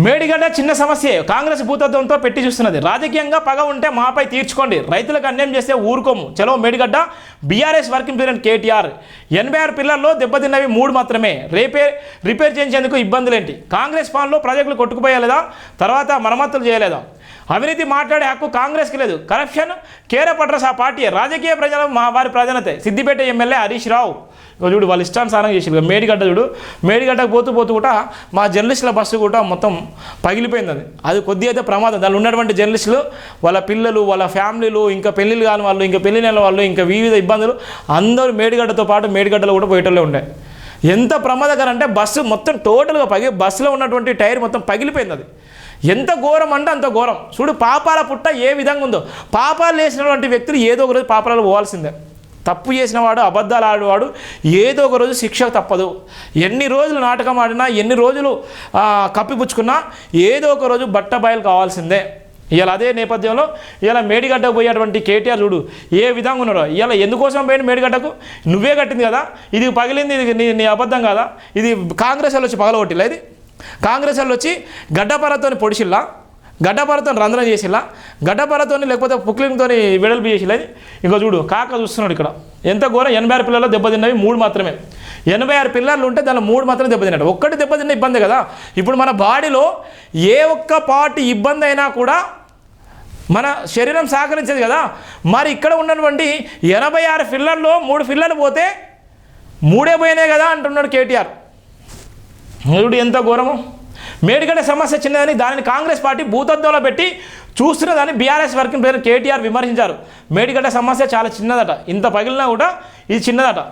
మేడిగడ్డ చిన్న సమస్యే, కాంగ్రెస్ భూతత్వంతో పెట్టి చూస్తున్నది. రాజకీయంగా పగ ఉంటే మాపై తీర్చుకోండి, రైతులకు అన్యాయం చేస్తే ఊరుకోము. చలో Medigadda. BRS working president KTR. 86 పిల్లల్లో దెబ్బతిన్నవి 3 మాత్రమే. రిపేర్ చేయించేందుకు ఇబ్బందులేంటి? కాంగ్రెస్ పాలనలో ప్రాజెక్టులు కొట్టుకుపోయలేదా? తర్వాత మరమ్మతులు చేయలేదా? అవినీతి మాట్లాడే హక్కు కాంగ్రెస్కి లేదు. కరప్షన్ కేరపడ్రస్ ఆ పార్టీ. రాజకీయ ప్రజలు వారి ప్రాధాన్యత. సిద్దిపేట ఎమ్మెల్యే హరీష్ రావు చూడు వాళ్ళు ఇష్టానుసారం చేసి మేడిగడ్డ చూడు, మేడిగడ్డకు పోతూ కూడా మా జర్నలిస్టుల బస్సు కూడా మొత్తం పగిలిపోయింది. అది కొద్దిగా అయితే ప్రమాదం. దానిలో ఉన్నటువంటి జర్నలిస్టులు, వాళ్ళ పిల్లలు, వాళ్ళ ఫ్యామిలీలు, ఇంకా పెళ్ళిళ్ళు కాని వాళ్ళు, ఇంకా పెళ్ళిళ్ళ వాళ్ళు, ఇంకా వివిధ ఇబ్బందులు అందరూ మేడిగడ్డతో పాటు మేడిగడ్డలో కూడా పోయేటోళ్ళే ఉండే. ఎంత ప్రమాదకరం అంటే బస్సు మొత్తం టోటల్గా బస్సులో ఉన్నటువంటి టైర్ మొత్తం పగిలిపోయింది. అది ఎంత ఘోరం అంటే అంత ఘోరం. చూడు పాపాల పుట్ట ఏ విధంగా ఉందో. పాపాలు చేసినటువంటి వ్యక్తులు ఏదో ఒక రోజు పాపాలలో పోవాల్సిందే. తప్పు చేసిన వాడు, అబద్ధాలు ఆడేవాడు ఏదో ఒక రోజు శిక్ష తప్పదు. ఎన్ని రోజులు నాటకం ఆడినా, ఎన్ని రోజులు కప్పిపుచ్చుకున్నా ఏదో ఒక రోజు బట్ట బయలు కావాల్సిందే. ఇవాళ అదే నేపథ్యంలో ఇవాళ మేడిగడ్డకు పోయేటువంటి కేటీఆర్ చూడు ఏ విధంగా ఉన్నారో. ఇవాళ ఎందుకోసం పోయిన మేడిగడ్డకు? నువ్వే కట్టింది కదా, ఇది పగిలింది, ఇది నీ అబద్ధం కదా, ఇది కాంగ్రెస్ వాళ్ళు వచ్చి పగలగొట్టిలా, ఇది కాంగ్రెస్ వాళ్ళు వచ్చి గడ్డపరతో పొడిచిల్లా, గడ్డపరతో రంధ్రం చేసిల్లా, గడ్డపరతో లేకపోతే పుక్లింగ్తో వెడల్పు చేసిల్లా. ఇంకో చూడు కాక చూస్తున్నాడు ఇక్కడ ఎంత ఘోరం. 86 పిల్లల్లో దెబ్బతిన్నవి 3 మాత్రమే. 86 పిల్లలు ఉంటే దానిలో 3 మాత్రమే దెబ్బతిన్నాడు. ఒక్కటి దెబ్బతిన్న ఇబ్బంది కదా. ఇప్పుడు మన బాడీలో ఏ ఒక్క పార్ట్ ఇబ్బంది అయినా కూడా మన శరీరం సహకరించేది కదా. మరి ఇక్కడ ఉన్నటువంటి 86 పిల్లల్లో 3 పిల్లలు పోతే 3 పోయినాయి కదా అంటున్నాడు కేటీఆర్. చూడు ఎంత ఘోరము. మేడిగడ్డ సమస్య చిన్నదని దానిని కాంగ్రెస్ పార్టీ భూతత్వంలో పెట్టి చూస్తున్నదని బీఆర్ఎస్ వర్కింగ్ ప్రెసిడెంట్ కేటీఆర్ విమర్శించారు. మేడిగడ్డ సమస్య చాలా చిన్నదట, ఇంత పగిలినా కూడా ఇది చిన్నదట.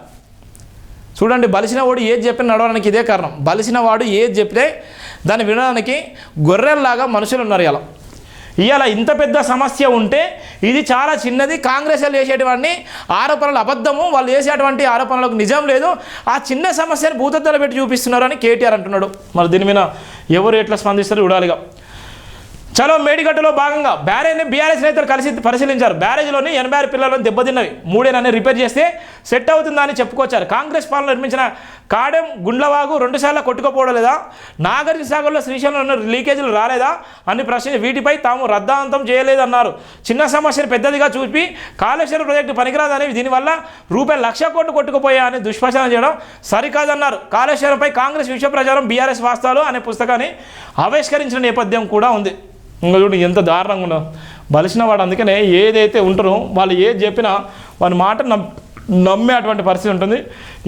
చూడండి బలిసిన వాడు ఏది చెప్పిన నడవడానికి ఇదే కారణం. బలిసిన వాడు ఏది చెప్తే దాన్ని వినడానికి గొర్రెల్లాగా మనుషులు ఉన్నారు. ఇవాళ ఇంత పెద్ద సమస్య ఉంటే ఇది చాలా చిన్నది. కాంగ్రెస్ వాళ్ళు చేసేటువంటి ఆరోపణలు అబద్ధము, వాళ్ళు చేసేటువంటి ఆరోపణలకు నిజం లేదు. ఆ చిన్న సమస్యను భూతత్వాలు పెట్టి చూపిస్తున్నారు అని కేటీఆర్ అంటున్నాడు. మరి దీని మీద ఎవరు ఎట్లా స్పందిస్తారో చూడాలిగా. చలో మేడిగడ్డలో భాగంగా బ్యారేజ్ని బీఆర్ఎస్ నేతలు కలిసి పరిశీలించారు. బ్యారేజ్లోని 86 పిల్లలను దెబ్బతిన్నవి 3 రిపేర్ చేస్తే సెట్ అవుతుందా అని చెప్పుకొచ్చారు. కాంగ్రెస్ పాలన నిర్మించిన కాడెం గుండ్లవాగు 2 సార్లు కొట్టుకుపోవడం లేదా? నాగార్జున సాగర్లో శ్రీశైలంలో లీకేజీలు రాలేదా అని ప్రశ్న. వీటిపై తాము రద్దాంతం చేయలేదన్నారు. చిన్న సమస్యను పెద్దదిగా చూపి కాళేశ్వరం ప్రాజెక్టు పనికిరాదని, దీనివల్ల ₹1,00,000 కోట్లు కొట్టుకుపోయా అని దుష్ప్రచారం చేయడం సరికాదన్నారు. కాళేశ్వరంపై కాంగ్రెస్ విషయ ప్రచారం బీఆర్ఎస్ వాస్తవాలు అనే పుస్తకాన్ని ఆవిష్కరించిన నేపథ్యం కూడా ఉంది. ఇంకా చూడు ఎంత దారుణంగా ఉండవు బలిసిన వాడు. అందుకనే ఏదైతే ఉంటారో వాళ్ళు ఏది చెప్పినా వాని మాట నమ్మే అటువంటి పరిస్థితి ఉంటుంది.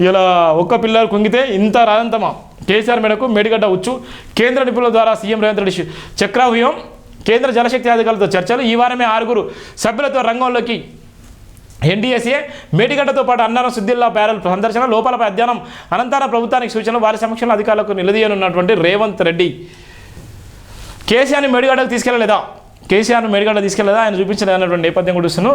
ఇలా ఒక్క పిల్లలు కుంగితే ఇంత రాదంతమా? కేసీఆర్ మేడకు మేడిగడ్డ ఉచ్చు. కేంద్ర నిపుణుల ద్వారా సీఎం రేవంత్ రెడ్డి చక్రవ్యూహం. కేంద్ర జలశక్తి అధికారులతో చర్చలు. ఈ వారమే 6 సభ్యులతో రంగంలోకి ఎన్డీఎస్ఏ. మేడిగడ్డతో పాటు అన్నారం సుద్దిల్లా ప్యారల్ సందర్శన. లోపాలపై అధ్యయనం అనంతరం ప్రభుత్వానికి సూచనలు. వారి సమక్షంలో అధికారులకు నిలదీయనున్నటువంటి రేవంత్ రెడ్డి. కేసీఆర్ని మేడిగడ్డకు తీసుకెళ్ళలేదా? కేసీఆర్ను మేడిగడ్డ తీసుకెళ్ళలేదా? ఆయన చూపించలేదన్నటువంటి నేపథ్యం కూడా చూస్తున్నాను.